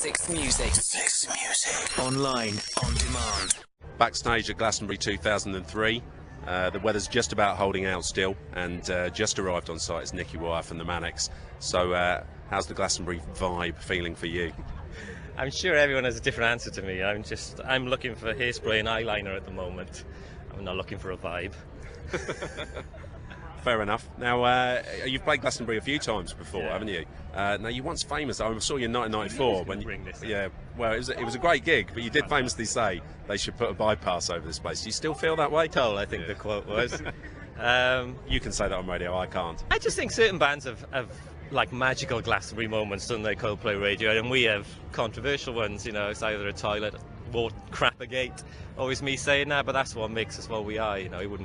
Fix Music. Fix Music. Online, on demand. Backstage at Glastonbury 2003. The weather's just about holding out still, and just arrived on site is Nicky from the Manics. So how's the Glastonbury vibe feeling for you? I'm sure everyone has a different answer to me. I'm looking for hairspray and eyeliner at the moment. I'm not looking for a vibe. Fair enough. Now, you've played Glastonbury a few times before, Yeah. haven't you? Now, you're once famous. I saw you in 1994 when bring this up. yeah. Well, it was a great gig, but you did famously say they should put a bypass over this place. Do you still feel that way? Toll, I think the quote was. You can say that on radio. I can't. I just think certain bands have like magical Glastonbury moments, don't they? Coldplay Radio, and we have controversial ones. You know, it's either a toilet, or crap-a-gate. Always me saying that, but that's what makes us what we are. You know,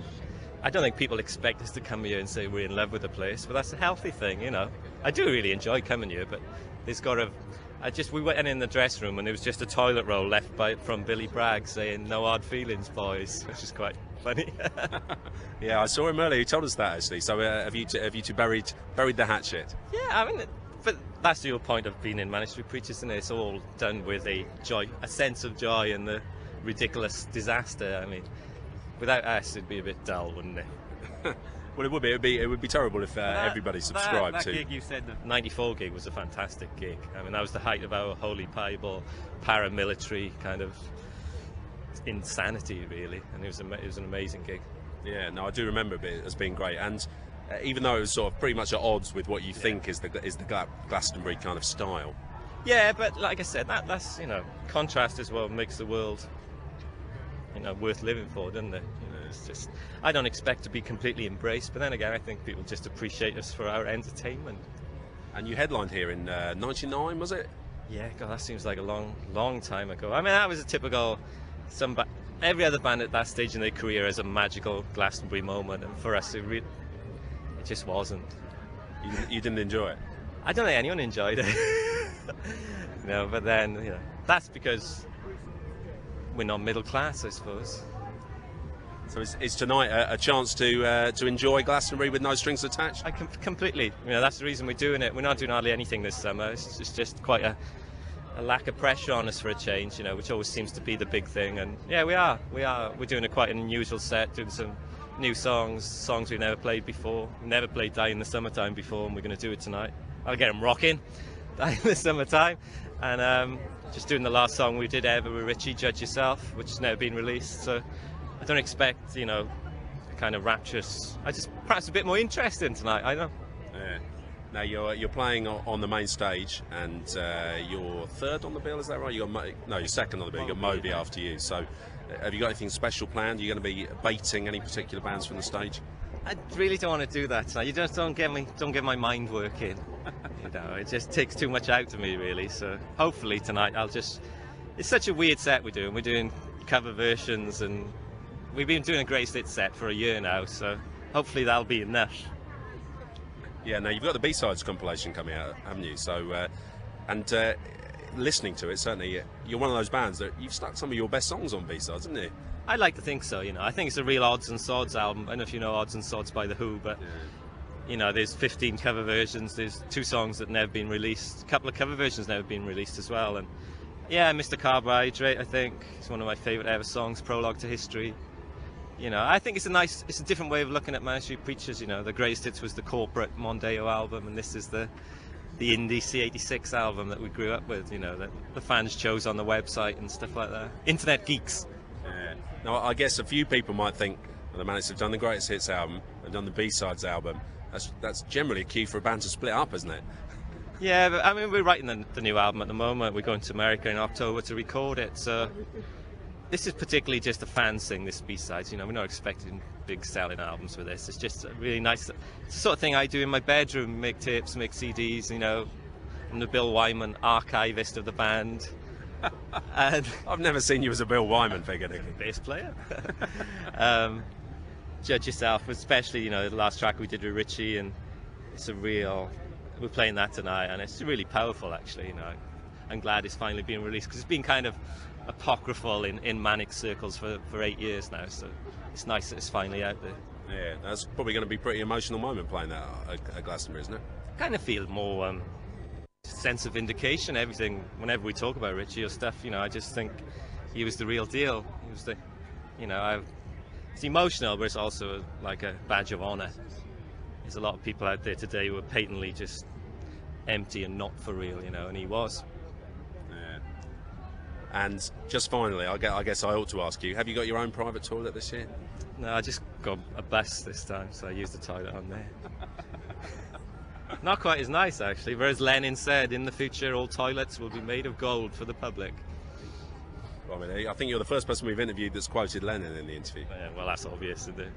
I don't think people expect us to come here and say we're in love with the place, but that's a healthy thing, you know. I do really enjoy coming here, but there's got to... we went in the dressing room and there was just a toilet roll left from Billy Bragg saying, "No hard feelings, boys," which is quite funny. Yeah, I saw him earlier. He told us that, actually. So have you two buried the hatchet? Yeah, I mean, but that's the whole point of being in MSPpedia, isn't it? It's all done with a sense of joy in the ridiculous disaster. I mean, without us, it'd be a bit dull, wouldn't it? Well, it would be. It would be terrible if everybody subscribed that to. Gig you said, the '94 gig, was a fantastic gig. I mean, that was the height of our Holy Bible paramilitary kind of insanity, really, and it was an amazing gig. Yeah, no, I do remember it as being great, and even though it was sort of pretty much at odds with what you think is the Glastonbury kind of style. Yeah, but like I said, that's, you know, contrast is what makes the world, you know, worth living for, doesn't it? You know, it's just, I don't expect to be completely embraced, but then again, I think people just appreciate us for our entertainment. And you headlined here in '99, was it? Yeah, God, that seems like a long time ago. I mean, that was a typical. Every other band at that stage in their career has a magical Glastonbury moment, and for us, it just wasn't. You didn't enjoy it? I don't think anyone enjoyed it. No, but then, you know, that's because we're not middle class, I suppose. So is tonight a chance to enjoy Glastonbury with no strings attached? Completely. You know, that's the reason we're doing it. We're not doing hardly anything this summer. It's just quite a lack of pressure on us for a change, you know, which always seems to be the big thing. And yeah, we're doing quite an unusual set, doing some new songs we've never played before. We've never played Die in the Summertime before, and we're going to do it tonight. I'll get them rocking, Die in the Summertime, and just doing the last song we did ever with Richey, Judge Yourself, which has never been released. So I don't expect, you know, kind of rapturous. Perhaps a bit more interesting tonight. I know. Yeah. Now you're playing on the main stage, and you're third on the bill. Is that right? You're second on the bill. You got Moby after you. So, have you got anything special planned? Are you going to be baiting any particular bands from the stage? I really don't want to do that tonight. You just don't get my mind working. You know, it just takes too much out of me, really. So hopefully tonight it's such a weird set we're doing. We're doing cover versions, and we've been doing a greatest hits set for a year now. So hopefully that'll be enough. Yeah, now you've got the B-sides compilation coming out, haven't you? So, listening to it, certainly, you're one of those bands that you've stuck some of your best songs on B-sides, haven't you? I'd like to think so, you know. I think it's a real odds and sods album. I don't know if you know Odds and Sods by The Who, but, you know, there's 15 cover versions, there's 2 songs that never been released, a couple of cover versions never been released as well, and yeah, Mr. Carbohydrate, I think, is one of my favourite ever songs, Prologue to History. You know, I think it's a different way of looking at MSPpedia. You know, the greatest hits was the corporate Mondeo album, and this is the indie C86 album that we grew up with. You know, that the fans chose on the website and stuff like that. Internet geeks. Yeah. Now, I guess a few people might think the Manics have done the greatest hits album, and done the B-sides album. That's generally a cue for a band to split up, isn't it? Yeah, but I mean, we're writing the new album at the moment. We're going to America in October to record it, so. This is particularly just a fan thing, this B-sides, you know, we're not expecting big selling albums with this. It's just really nice. It's the sort of thing I do in my bedroom, make tapes, make CDs, you know. I'm the Bill Wyman archivist of the band. And I've never seen you as a Bill Wyman figure, Nicky. Bass player. Judge Yourself, especially, you know, the last track we did with Richey, and we're playing that tonight, and it's really powerful, actually, you know. I'm glad it's finally being released, because it's been kind of apocryphal in Manic circles for 8 years now, so it's nice that it's finally out there. Yeah, that's probably going to be a pretty emotional moment playing that at Glastonbury, isn't it? I kind of feel more sense of vindication, everything. Whenever we talk about Richey or stuff, you know, I just think he was the real deal. He was the, you know, it's emotional, but it's also like a badge of honour. There's a lot of people out there today who are patently just empty and not for real, you know, and he was. Yeah. And just finally, I guess I ought to ask you, have you got your own private toilet this year? No, I just got a bus this time, so I used the toilet on there. Not quite as nice, actually, whereas Lenin said, in the future all toilets will be made of gold for the public. I mean, I think you're the first person we've interviewed that's quoted Lenin in the interview. Yeah, well, that's obvious, isn't it?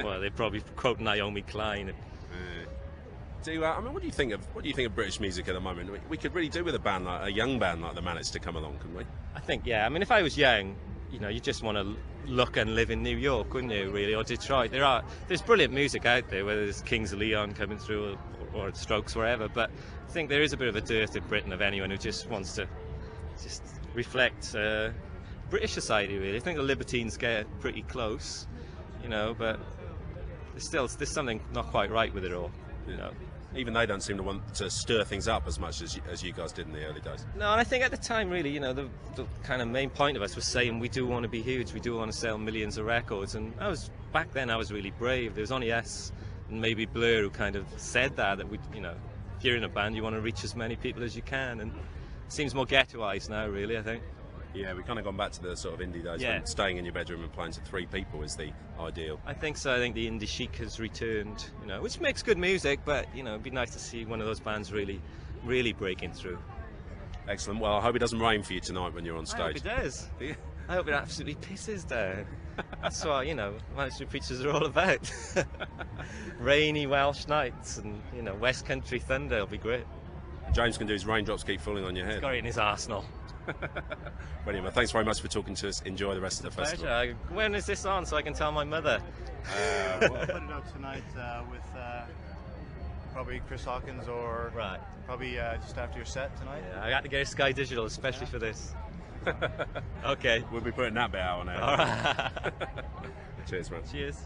Well, they probably quote Naomi Klein. I mean, what do you think of British music at the moment? We could really do with a young band like the Manics to come along, couldn't we? I think, yeah. I mean, if I was young, you know, you just want to look and live in New York, wouldn't you, really, or Detroit? There's brilliant music out there, whether it's Kings of Leon coming through or Strokes, wherever. But I think there is a bit of a dearth in Britain of anyone who just wants to just reflect British society, really. I think the Libertines get pretty close, you know, but there's something not quite right with it all, you know. Even they don't seem to want to stir things up as much as you guys did in the early days. No, and I think at the time, really, you know, the kind of main point of us was saying we do want to be huge, we do want to sell millions of records, and back then I was really brave. There was only us and maybe Blur who kind of said that we, you know, if you're in a band, you want to reach as many people as you can, and it seems more ghettoized now, really, I think. Yeah, we've kind of gone back to the sort of indie days when staying in your bedroom and playing to 3 people is the ideal. I think so. I think the indie chic has returned, you know, which makes good music, but, you know, it'd be nice to see one of those bands really breaking through. Excellent. Well, I hope it doesn't rain for you tonight when you're on stage. I hope it does. I hope it absolutely pisses down. That's what, you know, Manic Preachers are all about. Rainy Welsh nights and, you know, West Country thunder will be great. James can do his raindrops keep falling on your head. He's got it in his arsenal. Brilliant. Well, thanks very much for talking to us. Enjoy the rest of the festival. Pleasure. When is this on so I can tell my mother? We'll put it out tonight with probably Chris Hawkins or probably just after your set tonight. Yeah, I got to get a Sky Digital especially for this. Okay. We'll be putting that bit out on air. All right. Cheers, man. Cheers.